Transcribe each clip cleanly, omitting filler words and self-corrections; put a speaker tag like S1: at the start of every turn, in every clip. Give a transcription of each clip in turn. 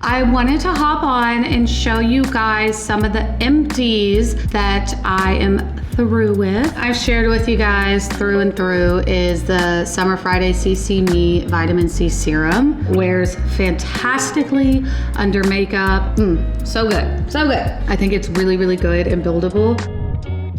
S1: I wanted to hop on and show you guys some of the empties that I am through with. I've shared with you guys through and through is the Summer Friday CC Me Vitamin C Serum. Wears fantastically under makeup. So good, so good. I think it's really, really good and buildable.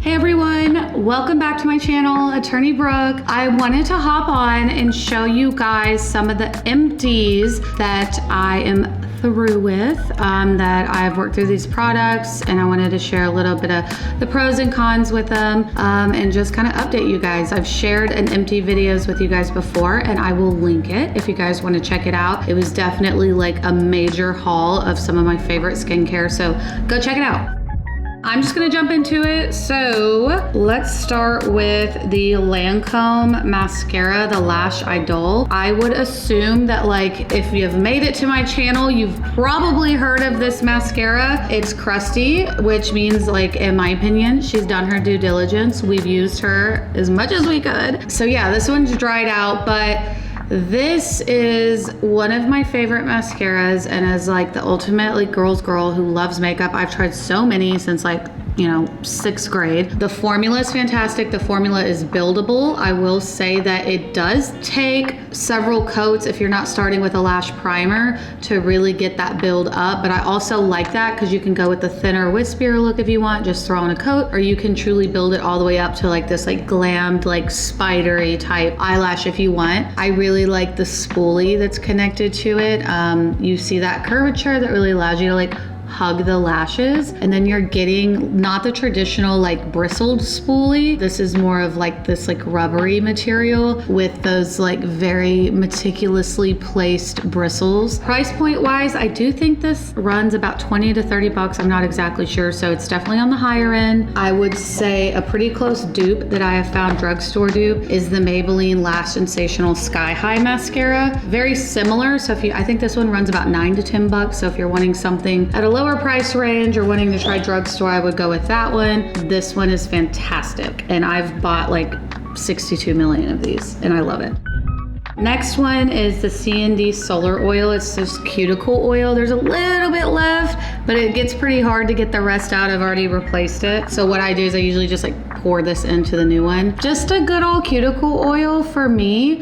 S1: Hey everyone, welcome back to my channel, AttorneyBrooke. I wanted to hop on and show you guys some of the empties that I am through with, that I've worked through these products, and I wanted to share a little bit of the pros and cons with them, and just kind of update you guys. I've shared an empty videos with you guys before, and I will link it if you guys want to check it out. It was definitely like a major haul of some of my favorite skincare, so go check it out. I'm just gonna jump into it. So let's start with the Lancome mascara, the Lash Idole. I would assume that like if you've made it to my channel, you've probably heard of this mascara. It's crusty, which means like, in my opinion, she's done her due diligence. We've used her as much as we could. So yeah, this one's dried out, but this is one of my favorite mascaras, and as like the ultimate like girl's girl who loves makeup, I've tried so many since like, you know, 6th grade. The formula is fantastic. The formula is buildable. I will say that it does take several coats if you're not starting with a lash primer to really get that build up. But I also like that because you can go with the thinner, wispier look if you want, just throw on a coat, or you can truly build it all the way up to like this like glammed, like spidery type eyelash if you want. I really like the spoolie that's connected to it. You see that curvature that really allows you to like hug the lashes, and then you're getting not the traditional like bristled spoolie. This is more of like this like rubbery material with those like very meticulously placed bristles. Price point wise, I do think this runs about 20 to 30 bucks. I'm not exactly sure, so it's definitely on the higher end. I would say a pretty close dupe that I have found, drugstore dupe, is the Maybeline Lash Sensational Sky High mascara. Very similar, so I think this one runs about 9 to 10 bucks. So if you're wanting something at a lower price range or wanting to try drugstore, I would go with that one. This one is fantastic, and I've bought like 62 million of these, and I love it. Next one is the C&D Solar Oil. It's this cuticle oil. There's a little bit left, but it gets pretty hard to get the rest out. I've already replaced it. So what I do is I usually just like pour this into the new one. Just a good old cuticle oil for me.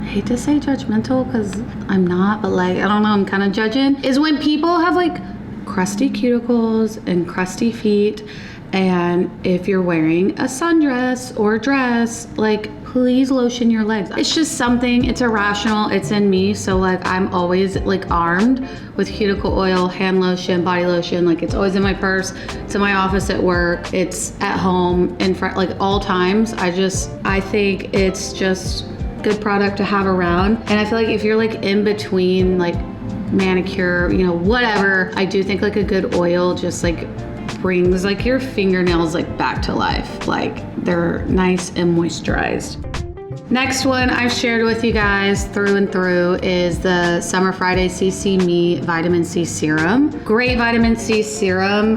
S1: I hate to say judgmental because I'm not, but like, I don't know, I'm kind of judging, is when people have like crusty cuticles and crusty feet, and if you're wearing a sundress or a dress, like please lotion your legs. It's just something, it's irrational, it's in me. So like I'm always like armed with cuticle oil, hand lotion, body lotion. Like it's always in my purse, it's in my office at work, it's at home, in front, like all times. I think it's just good product to have around. And I feel like if you're like in between like manicure, you know, whatever, I do think like a good oil just like brings like your fingernails like back to life. Like they're nice and moisturized. Next one I've shared with you guys through and through is the Summer Friday CC Me Vitamin C Serum. Great vitamin C serum,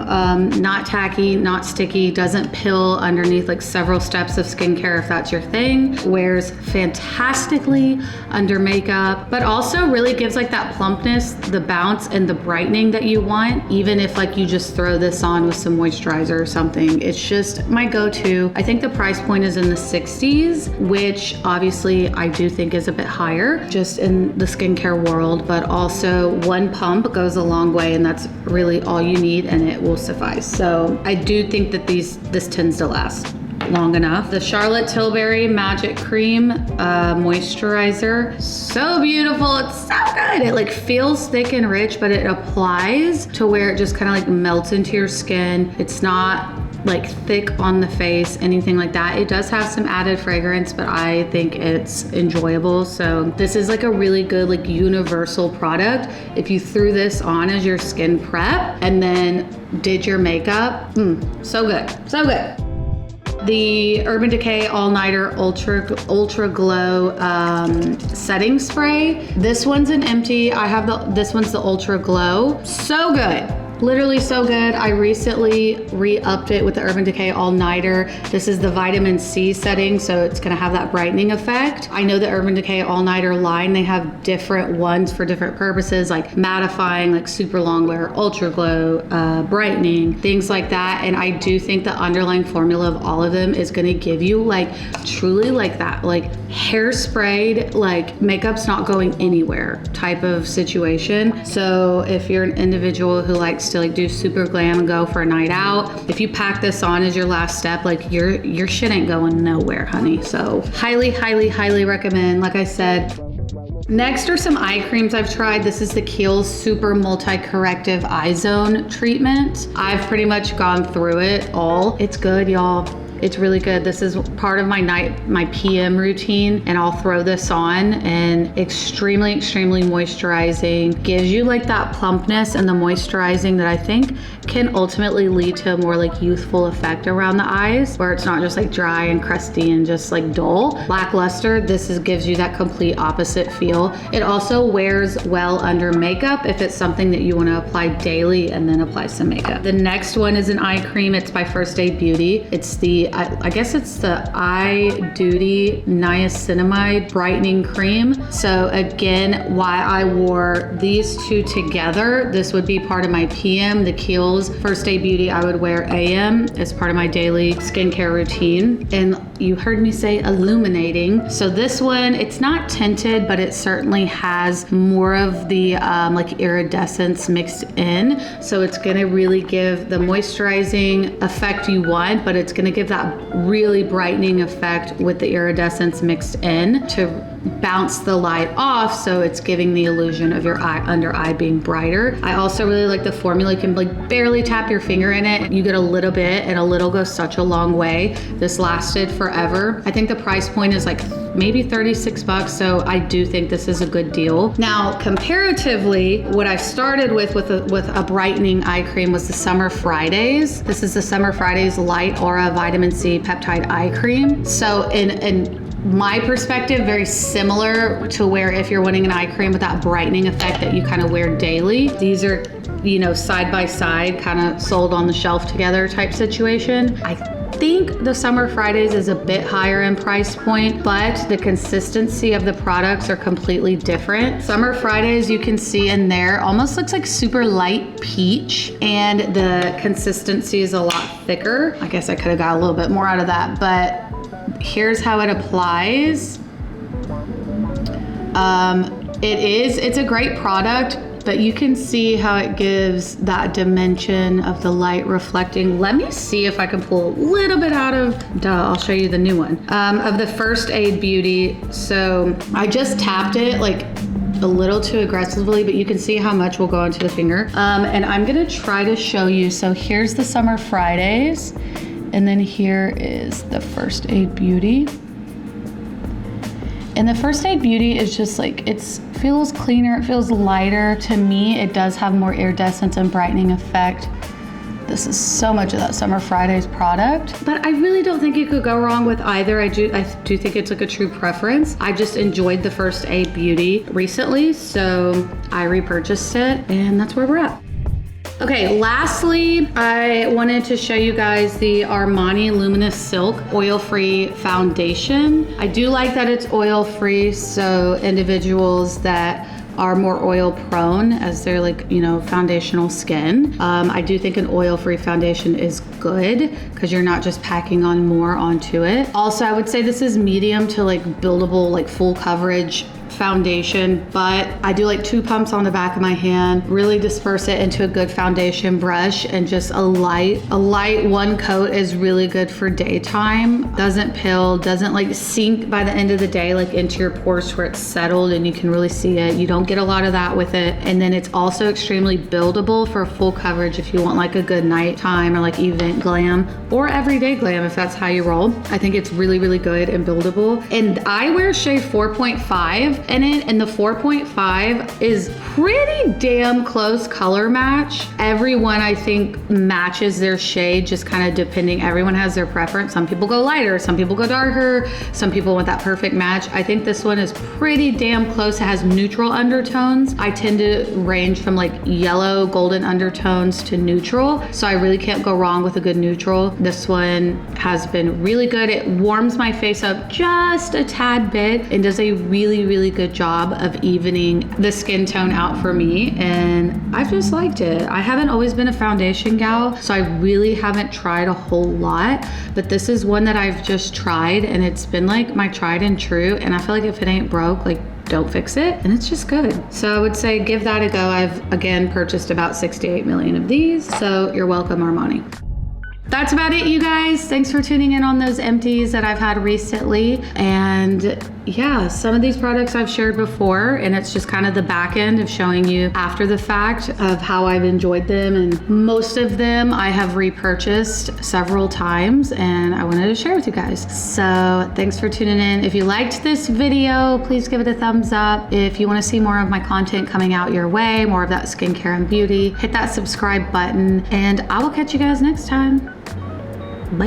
S1: not tacky, not sticky, doesn't pill underneath like several steps of skincare if that's your thing. Wears fantastically under makeup, but also really gives like that plumpness, the bounce, and the brightening that you want, even if like you just throw this on with some moisturizer or something. It's just my go-to. I think the price point is in the 60s, which obviously I do think is a bit higher just in the skincare world, but also one pump goes a long way, and that's really all you need, and it will suffice. So I do think that this tends to last long enough. The Charlotte Tilbury Magic Cream Moisturizer, so beautiful, it's so good. It like feels thick and rich, but it applies to where it just kind of like melts into your skin. It's not like thick on the face, anything like that. It does have some added fragrance, but I think it's enjoyable. So this is like a really good like universal product. If you threw this on as your skin prep and then did your makeup, so good, so good. The Urban Decay All Nighter Ultra Glow setting spray. This one's an empty. I have this one's the Ultra Glow. So good. Literally so good. I recently re-upped it with the Urban Decay All Nighter. This is the vitamin C setting, so it's gonna have that brightening effect. I know the Urban Decay All Nighter line, they have different ones for different purposes, like mattifying, like super long wear, ultra glow, brightening, things like that. And I do think the underlying formula of all of them is gonna give you like truly like that, like hairsprayed, like makeup's not going anywhere type of situation. So if you're an individual who likes to like do super glam and go for a night out, if you pack this on as your last step, like your shit ain't going nowhere, honey. So highly, highly, highly recommend. Like I said, next are some eye creams I've tried. This is the Kiehls Super Multi-Corrective Eye Zone Treatment. I've pretty much gone through it all. It's good, y'all. It's really good. This is part of my PM routine, and I'll throw this on, and extremely, extremely moisturizing. Gives you like that plumpness and the moisturizing that I think can ultimately lead to a more like youthful effect around the eyes, where it's not just like dry and crusty and just like dull, lackluster. Gives you that complete opposite feel. It also wears well under makeup if it's something that you want to apply daily and then apply some makeup. The next one is an eye cream. It's by First Aid Beauty. It's the I guess it's the Eye Duty Niacinamide Brightening Cream. So again, why I wore these two together, this would be part of my PM. The Kiehls First Aid Beauty I would wear AM as part of my daily skincare routine. And you heard me say illuminating. So this one, it's not tinted, but it certainly has more of the like iridescence mixed in. So it's gonna really give the moisturizing effect you want, but it's gonna give that really brightening effect with the iridescence mixed in to bounce the light off, so it's giving the illusion of your under eye being brighter. I also really like the formula. You can like barely tap your finger in it. You get a little bit, and a little goes such a long way. This lasted forever. I think the price point is like maybe 36 bucks, so I do think this is a good deal. Now, comparatively, what I started with a brightening eye cream was the Summer Fridays. This is the Summer Fridays Light Aura Vitamin C Peptide Eye Cream. So in my perspective, very similar to where if you're wanting an eye cream with that brightening effect that you kind of wear daily, these are, you know, side by side, kind of sold on the shelf together type situation. I think the Summer Fridays is a bit higher in price point, but the consistency of the products are completely different. Summer Fridays, you can see in there, almost looks like super light peach, and the consistency is a lot thicker. I guess I could have got a little bit more out of that, but here's how it applies. It's a great product, but you can see how it gives that dimension of the light reflecting. Let me see if I can pull a little bit out of, I'll show you the new one, of the First Aid Beauty. So I just tapped it like a little too aggressively, but you can see how much will go onto the finger. And I'm gonna try to show you. So here's the Summer Fridays, and then here is the First Aid Beauty. And the First Aid Beauty is just like, it feels cleaner, it feels lighter. To me, it does have more iridescence and brightening effect. This is so much of that Summer Fridays product, but I really don't think you could go wrong with either. I do think it's like a true preference. I just enjoyed the First Aid Beauty recently, so I repurchased it, and that's where we're at. Okay, lastly, I wanted to show you guys the Armani Luminous Silk Oil-Free Foundation. I do like that it's oil-free, so individuals that are more oil prone as their like, you know, foundational skin. I do think an oil-free foundation is good because you're not just packing on more onto it. Also, I would say this is medium to like buildable, like full coverage foundation, but I do like 2 pumps on the back of my hand, really disperse it into a good foundation brush, and just a light one coat is really good for daytime. Doesn't pill, doesn't like sink by the end of the day like into your pores where it's settled and you can really see it. You don't get a lot of that with it. And then it's also extremely buildable for full coverage if you want like a good nighttime or like event glam or everyday glam if that's how you roll. I think it's really, really good and buildable. And I wear shade 4.5. 5 in it, and the 4.5 is pretty damn close color match. Everyone, I think, matches their shade, just kind of depending. Everyone has their preference. Some people go lighter, some people go darker, some people want that perfect match. I think this one is pretty damn close. It has neutral undertones. I tend to range from like yellow golden undertones to neutral, so I really can't go wrong with a good neutral. This one has been really good. It warms my face up just a tad bit and does a really good job of evening the skin tone out for me, and I've just liked it. I haven't always been a foundation gal, so I really haven't tried a whole lot, but this is one that I've just tried and it's been like my tried and true, and I feel like if it ain't broke, like, don't fix it, and it's just good. So I would say give that a go. I've again purchased about 6 to 8 million of these, so you're welcome, Armani. That's about it, you guys. Thanks for tuning in on those empties that I've had recently. And yeah, some of these products I've shared before, and it's just kind of the back end of showing you after the fact of how I've enjoyed them. And most of them I have repurchased several times, and I wanted to share with you guys. So thanks for tuning in. If you liked this video, please give it a thumbs up. If you want to see more of my content coming out your way, more of that skincare and beauty, hit that subscribe button, and I will catch you guys next time. Bye.